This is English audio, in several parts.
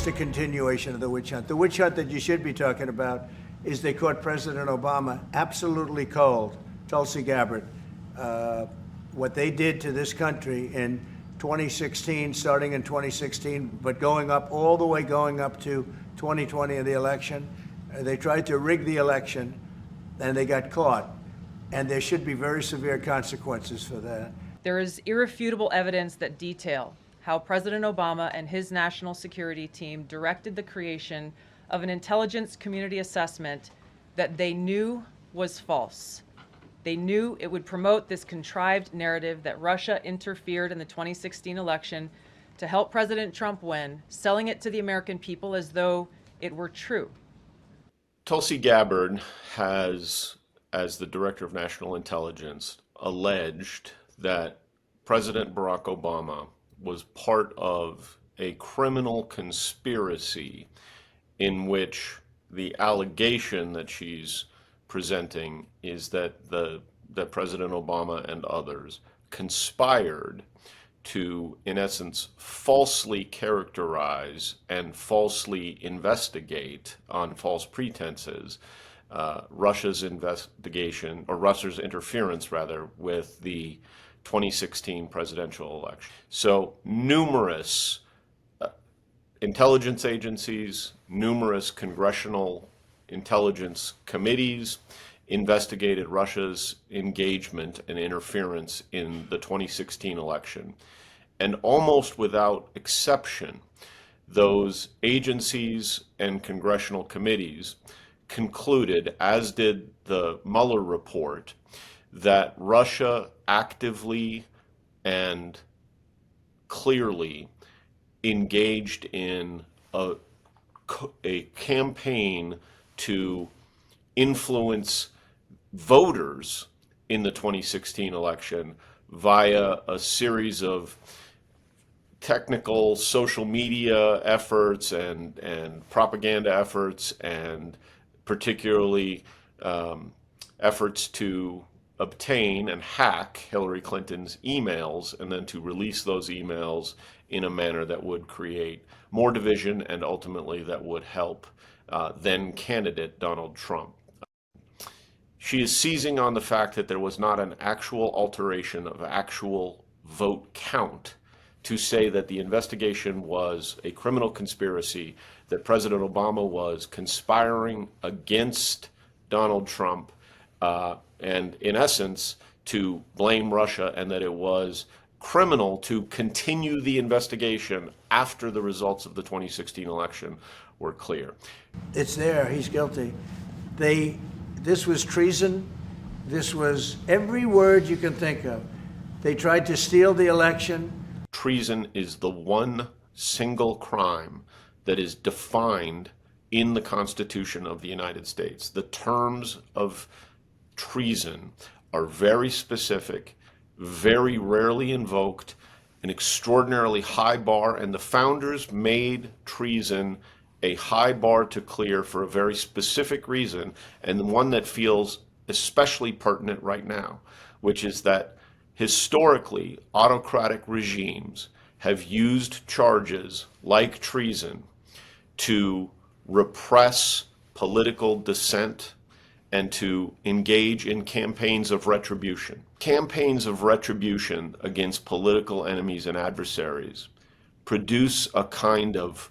just a continuation of the witch hunt. The witch hunt that you should be talking about is they caught President Obama absolutely cold, Tulsi Gabbard. What they did to this country in 2016, starting in 2016, but going up all the way going up to 2020 in the election. They tried to rig the election and they got caught. And there should be very severe consequences for that. There is irrefutable evidence that detail how President Obama and his national security team directed the creation of an intelligence community assessment that they knew was false. They knew it would promote this contrived narrative that Russia interfered in the 2016 election to help President Trump win, selling it to the American people as though it were true. Tulsi Gabbard has, as the Director of National Intelligence, alleged that President Barack Obama was part of a criminal conspiracy in which the allegation that she's presenting is that that President Obama and others conspired to, in essence, falsely characterize and falsely investigate on false pretenses Russia's investigation, or Russia's interference rather, with the 2016 presidential election. So numerous intelligence agencies, numerous congressional intelligence committees investigated Russia's engagement and interference in the 2016 election. And almost without exception, those agencies and congressional committees concluded, as did the Mueller report, that Russia actively and clearly engaged in a campaign to influence voters in the 2016 election via a series of technical social media efforts and propaganda efforts, and particularly efforts to obtain and hack Hillary Clinton's emails and then to release those emails in a manner that would create more division and ultimately that would help then candidate Donald Trump. She is seizing on the fact that there was not an actual alteration of actual vote count to say that the investigation was a criminal conspiracy, that President Obama was conspiring against Donald Trump, and in essence to blame Russia, and that it was criminal to continue the investigation after the results of the 2016 election were clear. It's there, he's guilty. This was treason. This was every word you can think of. They tried to steal the election. Treason is the one single crime that is defined in the Constitution of the United States. The terms of treason are very specific, very rarely invoked, an extraordinarily high bar, and the founders made treason a high bar to clear for a very specific reason, and one that feels especially pertinent right now, which is that historically autocratic regimes have used charges like treason to repress political dissent and to engage in campaigns of retribution. Campaigns of retribution against political enemies and adversaries produce a kind of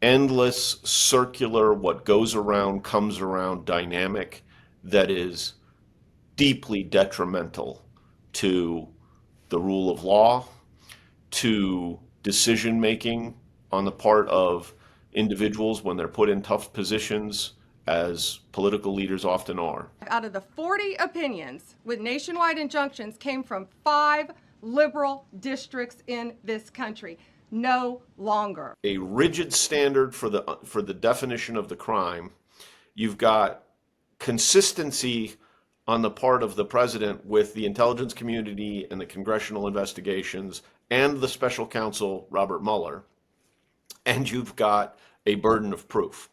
endless, circular, what goes around comes around dynamic that is deeply detrimental to the rule of law, to decision making on the part of individuals when they're put in tough positions, as political leaders often are. Out of the 40 opinions with nationwide injunctions came from 5 liberal districts in this country. No longer. A rigid standard for the definition of the crime. You've got consistency on the part of the president with the intelligence community and the congressional investigations and the special counsel, Robert Mueller. And you've got a burden of proof.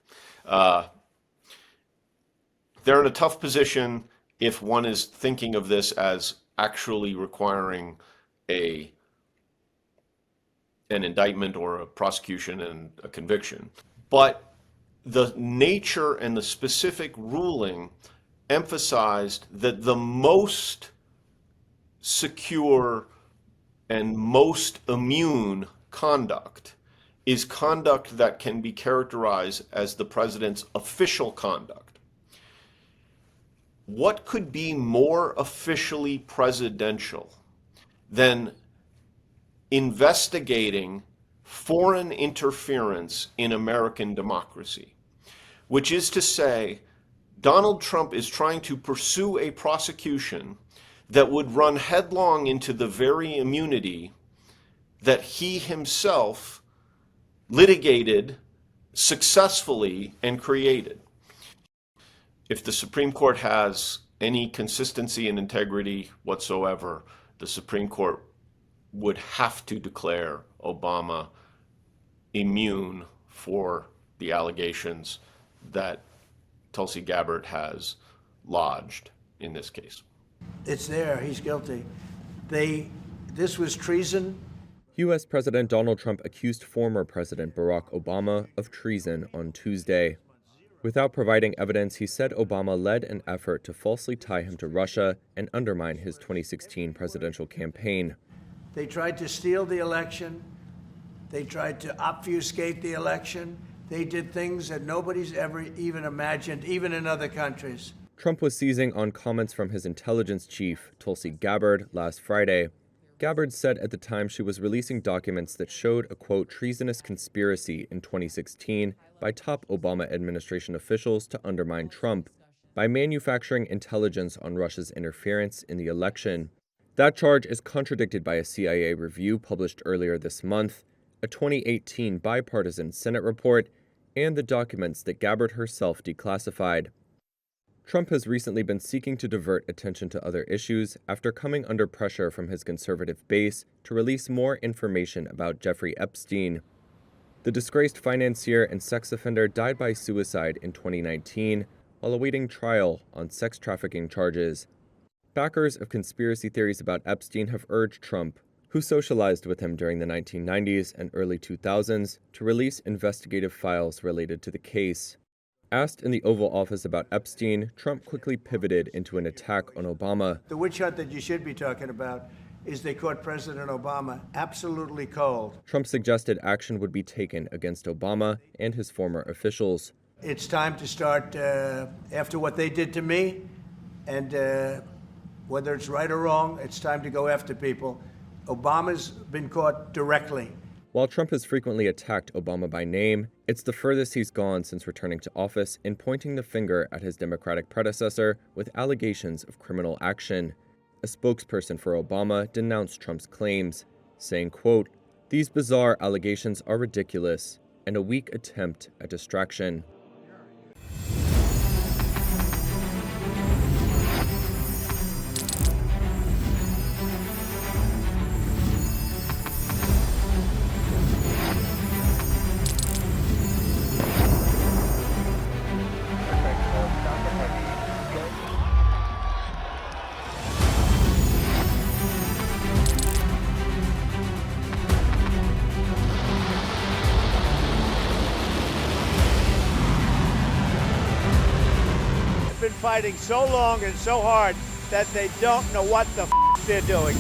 They're in a tough position if one is thinking of this as actually requiring a an indictment or a prosecution and a conviction. But the nature and the specific ruling emphasized that the most secure and most immune conduct is conduct that can be characterized as the president's official conduct. What could be more officially presidential than investigating foreign interference in American democracy? Which is to say, Donald Trump is trying to pursue a prosecution that would run headlong into the very immunity that he himself litigated successfully and created. If the Supreme Court has any consistency and integrity whatsoever, the Supreme Court would have to declare Obama immune for the allegations that Tulsi Gabbard has lodged in this case. It's there. He's guilty. This was treason. U.S. President Donald Trump accused former President Barack Obama of treason on Tuesday. Without providing evidence, he said Obama led an effort to falsely tie him to Russia and undermine his 2016 presidential campaign. They tried to steal the election. They tried to obfuscate the election. They did things that nobody's ever even imagined, even in other countries. Trump was seizing on comments from his intelligence chief, Tulsi Gabbard, last Friday. Gabbard said at the time she was releasing documents that showed a, quote, treasonous conspiracy in 2016 by top Obama administration officials to undermine Trump by manufacturing intelligence on Russia's interference in the election. That charge is contradicted by a CIA review published earlier this month, a 2018 bipartisan Senate report, and the documents that Gabbard herself declassified. Trump has recently been seeking to divert attention to other issues after coming under pressure from his conservative base to release more information about Jeffrey Epstein. The disgraced financier and sex offender died by suicide in 2019 while awaiting trial on sex trafficking charges. Backers of conspiracy theories about Epstein have urged Trump, who socialized with him during the 1990s and early 2000s, to release investigative files related to the case. Asked in the Oval Office about Epstein, Trump quickly pivoted into an attack on Obama. The witch hunt that you should be talking about is they caught President Obama absolutely cold. Trump suggested action would be taken against Obama and his former officials. It's time to start, after what they did to me, and whether it's right or wrong, it's time to go after people. Obama's been caught directly. While Trump has frequently attacked Obama by name, it's the furthest he's gone since returning to office in pointing the finger at his Democratic predecessor with allegations of criminal action. A spokesperson for Obama denounced Trump's claims, saying, quote, "These bizarre allegations are ridiculous and a weak attempt at distraction." Been fighting so long and so hard that they don't know what the they're doing.